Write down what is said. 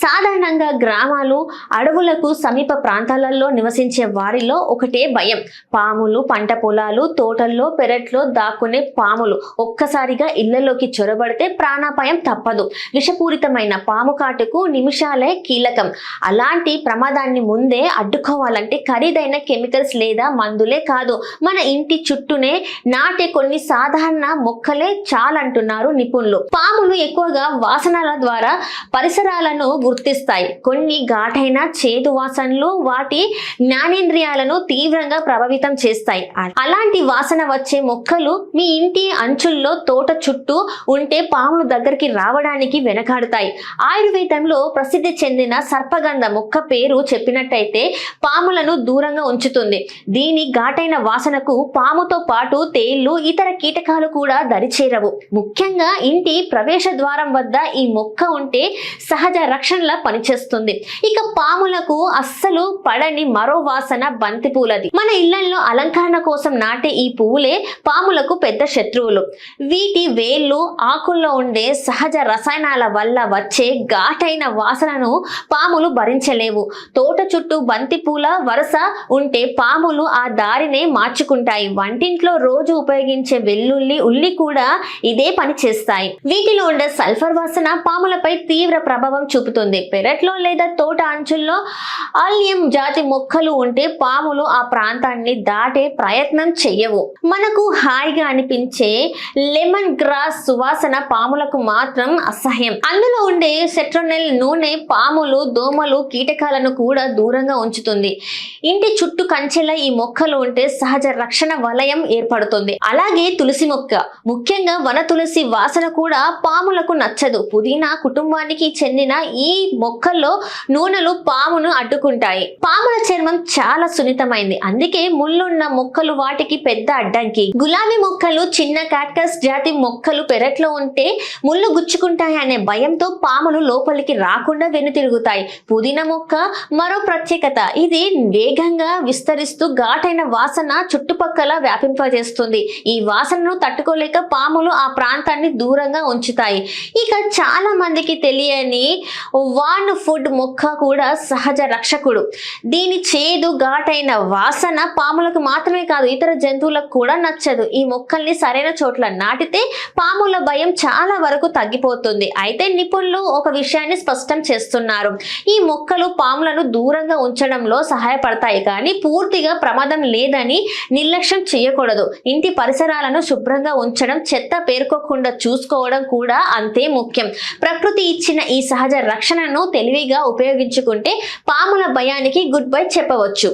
సాధారణంగా గ్రామాలు, అడవులకు సమీప ప్రాంతాలలో నివసించే వారిలో ఒకటే భయం. పాములు, పంట పొలాలు, తోటల్లో, పెరట్లో దాక్కునే పాములు ఒక్కసారిగా ఇళ్లలోకి చొరబడితే ప్రాణాపాయం తప్పదు. విషపూరితమైన పాము కాటుకు నిమిషాలే కీలకం. అలాంటి ప్రమాదాన్ని ముందే అడ్డుకోవాలంటే ఖరీదైన కెమికల్స్ లేదా మందులే కాదు, మన ఇంటి చుట్టూనే నాటే కొన్ని సాధారణ మొక్కలే చాలంటున్నారు నిపుణులు. పాములు ఎక్కువగా వాసనల ద్వారా పరిసరాలను గుర్తిస్తాయి. కొన్ని ఘాటైన చేదు వాసనలు వాటి జ్ఞానేంద్రియాలను తీవ్రంగా ప్రభావితం చేస్తాయి. అలాంటి వాసన వచ్చే మొక్కలు మీ ఇంటి అంచుల్లో, తోట చుట్టూ ఉంటే పాములు దగ్గరికి రావడానికి వెనకాడుతాయి. ఆయుర్వేదంలో ప్రసిద్ధి చెందిన సర్పగంధ మొక్క పేరు చెప్పినట్టయితే పాములను దూరంగా ఉంచుతుంది. దీని ఘాటైన వాసనకు పాముతో పాటు తేళ్లు, ఇతర కీటకాలు కూడా దరిచేరవు. ముఖ్యంగా ఇంటి ప్రవేశ ద్వారం వద్ద ఈ మొక్క ఉంటే సహజ రక్షణలా పనిచేస్తుంది. ఇక పాములకు అస్సలు పడని మరో వాసన బంతి పూలది. మన ఇళ్లలో అలంకరణ కోసం నాటే ఈ పువ్వులే పాములకు పెద్ద శత్రువులు. వీటి వేళ్ళు, ఆకుల్లో ఉండే సహజ రసాయనాల వల్ల వచ్చే ఘాటైన వాసనను పాములు భరించలేవు. తోట చుట్టూ బంతి పూల వరస ఉంటే పాములు ఆ దారినే మార్చుకుంటాయి. వంటింట్లో రోజు ఉపయోగించే వెల్లుల్లి, ఉల్లి కూడా ఇదే పని చేస్తాయి. వీటిలో ఉండే సల్ఫర్ వాసన పాములపై తీవ్ర ప్రభావం చూపుతుంది. పెరట్లో లేదా తోట అంచుల్లో ఆల్యం జాతి మొక్కలు ఉంటే పాములు ఆ ప్రాంతాన్ని దాటే ప్రయత్నం చెయ్యవు. మనకు హాయిగా అనిపించే లెమన్ గ్రాస్ సువాసన పాములకు మాత్రం అసహ్యం. అందులో ఉండే సెట్రోనెల్ నూనె పాములు, దోమలు, కీటకాలను కూడా దూరంగా ఉంచుతుంది. ఇంటి చుట్టూ కంచెల ఈ మొక్కలు ఉంటే సహజ రక్షణ వలయం ఏర్పడుతుంది. అలాగే తులసి మొక్క, ముఖ్యంగా వన తులసి వాసన కూడా పాములకు నచ్చదు. పుదీనా కుటుంబానికి చెందిన ఈ మొక్కల్లో నూనెలు పామును అడ్డుకుంటాయి. పాముల చర్మం చాలా సున్నితమైంది, అందుకే ముళ్ళున్న మొక్కలు వాటికి పెద్ద అడ్డంకి. గులాబీ మొక్కలు, చిన్న కాక్టస్ జాతి మొక్కలు పెరట్లో ఉంటే ముళ్ళు గుచ్చుకుంటాయి అనే భయంతో పాములు లోపలికి రాకుండా వెనుతిరుగుతాయి. పుదీనా మొక్క మరో ప్రత్యేకత, ఇది వేగంగా విస్తరిస్తూ ఘాటైన వాసన చుట్టుపక్కల వ్యాపింపజేస్తుంది. ఈ వాసనను తట్టుకోలేక పాములు ఆ ప్రాంతాన్ని దూరంగా ఉంచుతాయి. ఇక చాలా మందికి తెలియని వాన్ ఫుడ్ మొక్క కూడా సహజ రక్షకుడు. దీని చేదు, ఘాటైన వాసన పాములకు మాత్రమే కాదు, ఇతర జంతువులకు కూడా నచ్చదు. ఈ మొక్కల్ని సరైన చోట్ల నాటితే పాముల భయం చాలా వరకు తగ్గిపోతుంది. అయితే నిపుణులు ఒక విషయాన్ని స్పష్టం చేస్తున్నారు. ఈ మొక్కలు పాములను దూరంగా ఉంచడంలో సహాయపడతాయి, కానీ పూర్తిగా ప్రమాదం లేదని నిర్లక్ష్యం చేయకూడదు. ఇంటి పరిసరాలను శుభ్రంగా ఉంచడం, చెత్త పేరుకోకుండా చూసుకోవడం కూడా అంతే ముఖ్యం. ప్రకృతి ఇచ్చిన ఈ సహజ రక్షణను తెలివిగా ఉపయోగించుకుంటే పాముల భయానికి గుడ్ బై చెప్పవచ్చు.